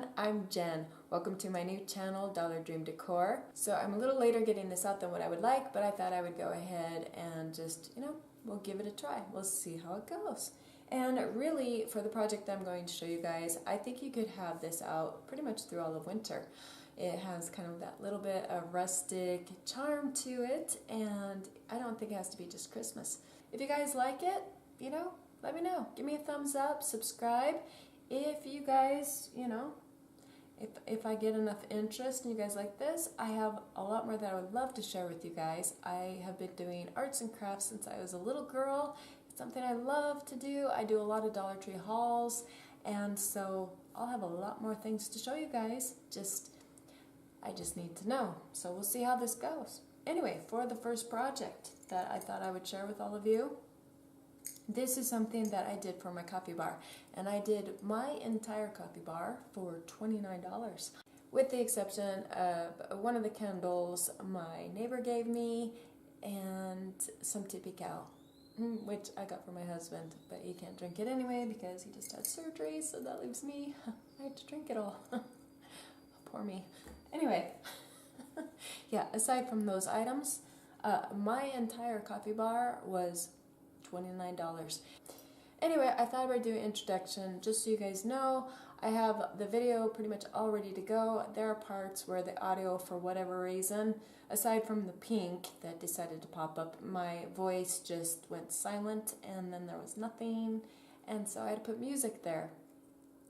everyone, I'm Jen. Welcome to my new channel, Dollar Dream Decor. So I'm a little later getting this out than what I would like, but I thought I would go ahead and just, we'll give it a try. We'll see how it goes. And really, for the project that I'm going to show you guys, I think you could have this out pretty much through all of winter. It has kind of that little bit of rustic charm to it, and I don't think it has to be just Christmas. If you guys like it, let me know. Give me a thumbs up, subscribe. If you guys, if I get enough interest and you guys like this, I have a lot more that I would love to share with you guys. I have been doing arts and crafts since I was a little girl. It's something I love to do. I do a lot of Dollar Tree hauls, and so I'll have a lot more things to show you guys. I just need to know. So we'll see how this goes. Anyway, for the first project that I thought I would share with all of you, this is something that I did for my coffee bar, and I did my entire coffee bar for $29, with the exception of one of the candles my neighbor gave me and some Typical, which I got for my husband, but he can't drink it anyway because he just had surgery, so that leaves me. I had to drink it all. Poor me. Anyway, yeah, aside from those items, my entire coffee bar was $29. Anyway, I thought I would do an introduction just so you guys know. I have the video pretty much all ready to go. There are parts where the audio, for whatever reason, aside from the pink that decided to pop up, my voice just went silent and then there was nothing, and so I had to put music there.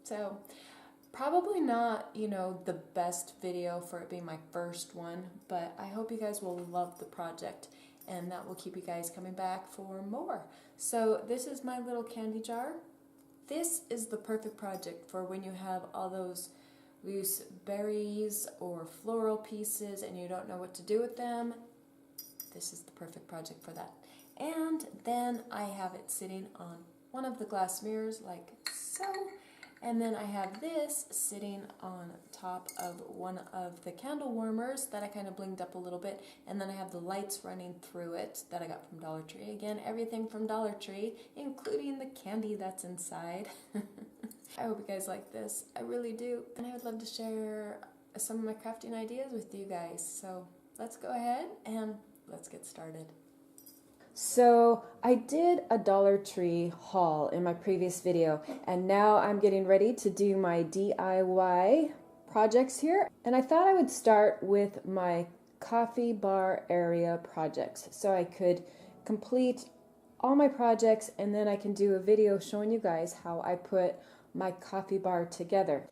So probably not, the best video for it being my first one, but I hope you guys will love the project, and that will keep you guys coming back for more. So this is my little candy jar. This is the perfect project for when you have all those loose berries or floral pieces and you don't know what to do with them. This is the perfect project for that. And then I have it sitting on one of the glass mirrors like so. And then I have this sitting on top of one of the candle warmers that I kind of blinged up a little bit. And then I have the lights running through it that I got from Dollar Tree. Again, everything from Dollar Tree, including the candy that's inside. I hope you guys like this. I really do. And I would love to share some of my crafting ideas with you guys. So let's go ahead and let's get started. So I did a Dollar Tree haul in my previous video, and now I'm getting ready to do my DIY projects here. And I thought I would start with my coffee bar area projects so I could complete all my projects, and then I can do a video showing you guys how I put my coffee bar together.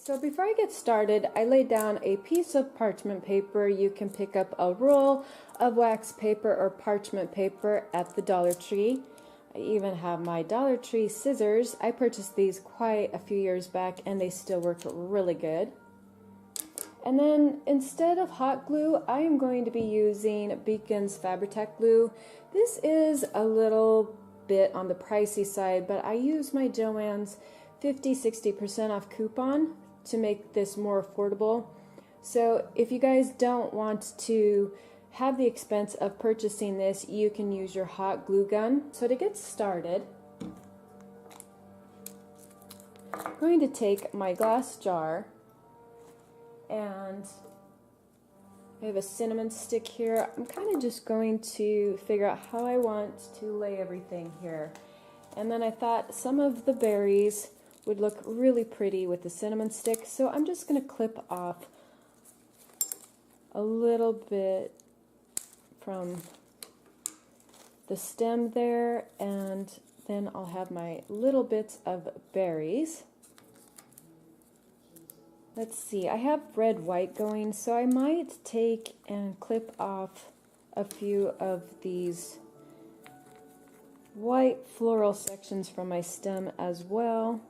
So before I get started, I laid down a piece of parchment paper. You can pick up a roll of wax paper or parchment paper at the Dollar Tree. I even have my Dollar Tree scissors. I purchased these quite a few years back and they still work really good. And then instead of hot glue, I am going to be using Beacon's Fabri-Tac glue. This is a little bit on the pricey side, but I use my Joann's 50-60% off coupon to make this more affordable. So if you guys don't want to have the expense of purchasing this, you can use your hot glue gun. So to get started, I'm going to take my glass jar, and I have a cinnamon stick here. I'm kind of just going to figure out how I want to lay everything here. And then I thought some of the berries would look really pretty with the cinnamon stick, so I'm just going to clip off a little bit from the stem there, and then I'll have my little bits of berries. Let's see, I have red white going, so I might take and clip off a few of these white floral sections from my stem as well.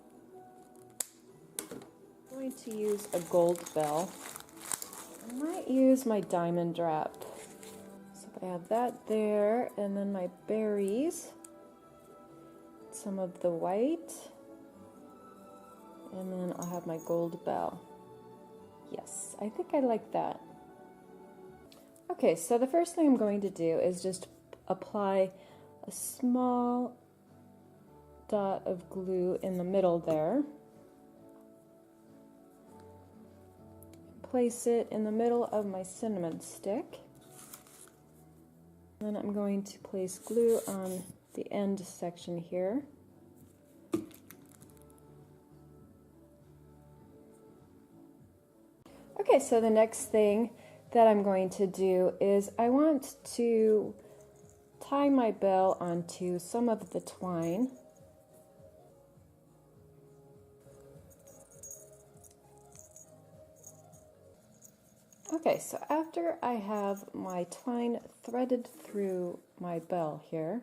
I'm going to use a gold bell. I might use my diamond wrap. So I have that there, and then my berries, some of the white, and then I'll have my gold bell. Yes, I think I like that. Okay, so the first thing I'm going to do is just apply a small dot of glue in the middle there. Place it in the middle of my cinnamon stick. Then I'm going to place glue on the end section here. Okay, so the next thing that I'm going to do is I want to tie my bell onto some of the twine. Okay, so after I have my twine threaded through my bell here,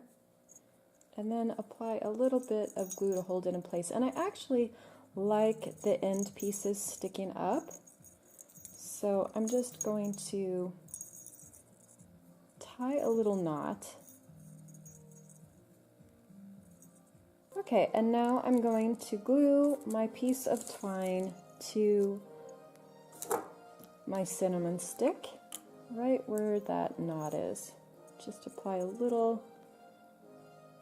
and then apply a little bit of glue to hold it in place. And I actually like the end pieces sticking up, so I'm just going to tie a little knot. Okay, and now I'm going to glue my piece of twine to my cinnamon stick, right where that knot is. Just apply a little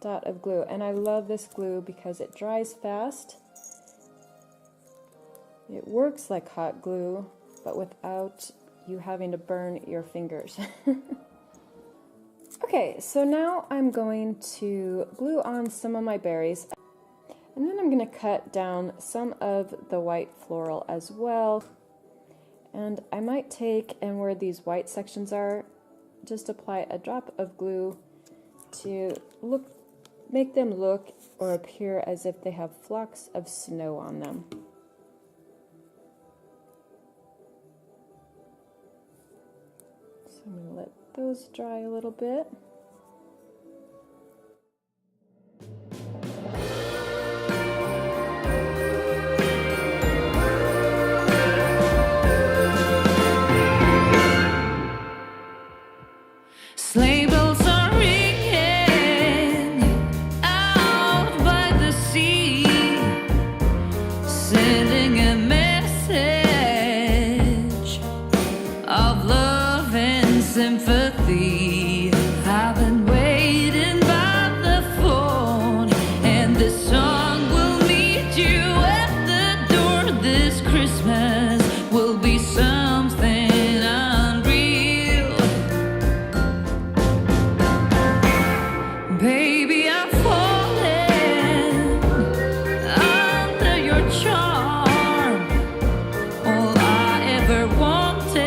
dot of glue, and I love this glue because it dries fast. It works like hot glue, but without you having to burn your fingers. Okay, so now I'm going to glue on some of my berries, and then I'm going to cut down some of the white floral as well. And I might take, and where these white sections are, just apply a drop of glue to make them look or appear as if they have flocks of snow on them. So I'm going to let those dry a little bit. Sleigh bells are ringing out by the sea, sending a message of love and sympathy. I've been waiting by the phone, and this song will meet you at the door. This Christmas will be something baby, I'm falling under your charm. All I ever wanted,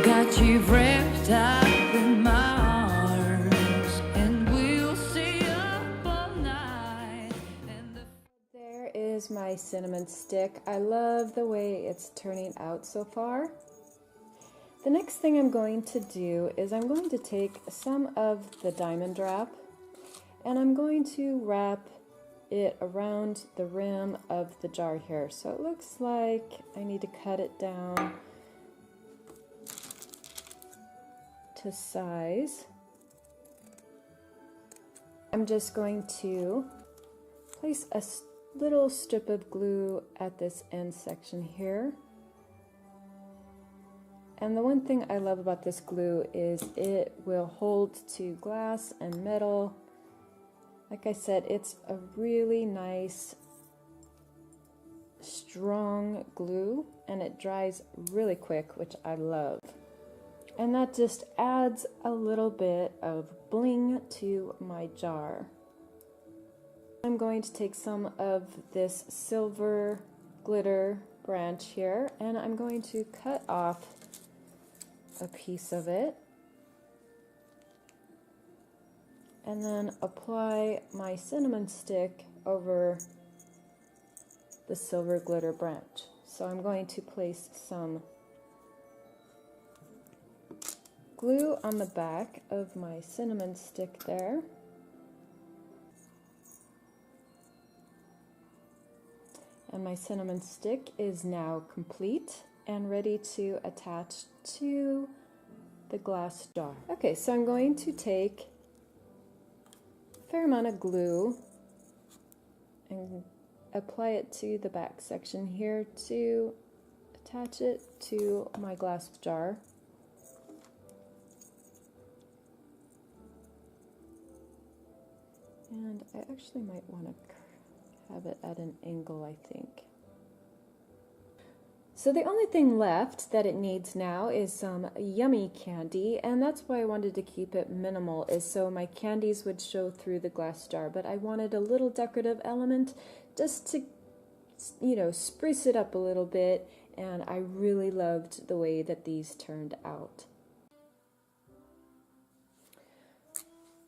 got you wrapped up in my arms, and we'll stay up all night. There is my cinnamon stick. I love the way it's turning out so far. The next thing I'm going to do is I'm going to take some of the diamond wrap, and I'm going to wrap it around the rim of the jar here. So it looks like I need to cut it down to size. I'm just going to place a little strip of glue at this end section here. And the one thing I love about this glue is it will hold to glass and metal. Like I said, it's a really nice, strong glue, and it dries really quick, which I love. And that just adds a little bit of bling to my jar. I'm going to take some of this silver glitter branch here, and I'm going to cut off a piece of it, and then apply my cinnamon stick over the silver glitter branch. So I'm going to place some glue on the back of my cinnamon stick there. And my cinnamon stick is now complete and ready to attach to the glass jar. Okay, so I'm going to take a fair amount of glue and apply it to the back section here to attach it to my glass jar. And I actually might want to have it at an angle, I think. So the only thing left that it needs now is some yummy candy, and that's why I wanted to keep it minimal, is so my candies would show through the glass jar, but I wanted a little decorative element just to, you know, spruce it up a little bit, and I really loved the way that these turned out.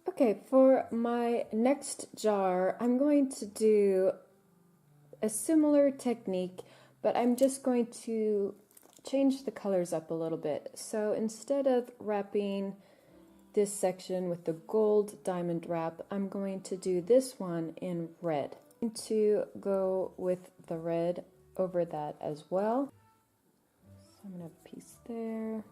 Okay, for my next jar, I'm going to do a similar technique, but I'm just going to change the colors up a little bit. So instead of wrapping this section with the gold diamond wrap, I'm going to do this one in red. I'm going to go with the red over that as well. So I'm going to have a piece there.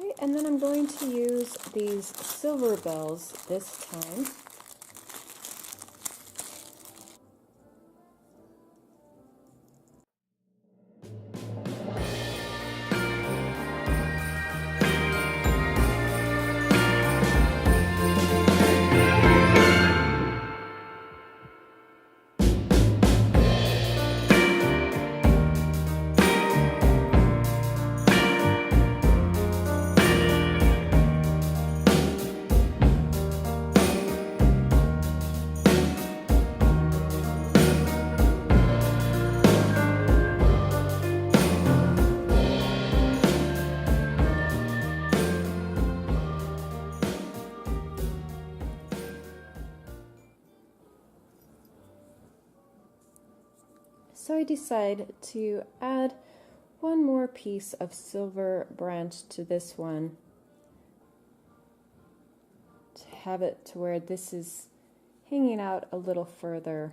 Okay, and then I'm going to use these silver bells this time. So I decided to add one more piece of silver branch to this one to have it to where this is hanging out a little further.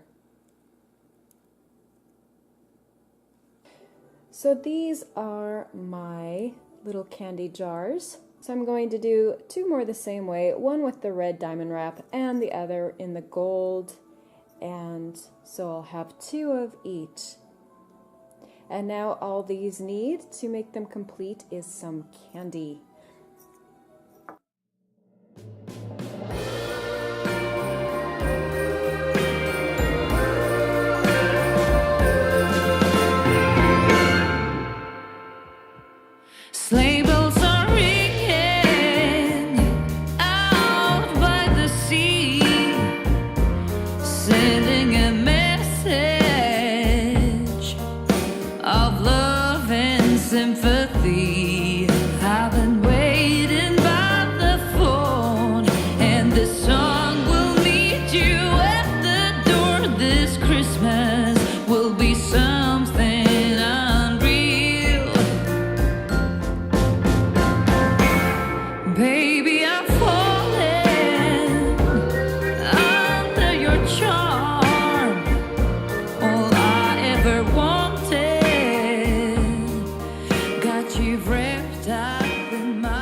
So these are my little candy jars. So I'm going to do two more the same way, one with the red diamond wrap and the other in the gold. And so I'll have two of each. And now all these need to make them complete is some candy. Sleigh bells are ringing out by the sea, sending a message of love and sympathy. I've been waiting by the phone, and this song will meet you at the door. This Christmas will be something unreal. Baby, I'm falling under your charm. All I ever wanted got you wrapped up in my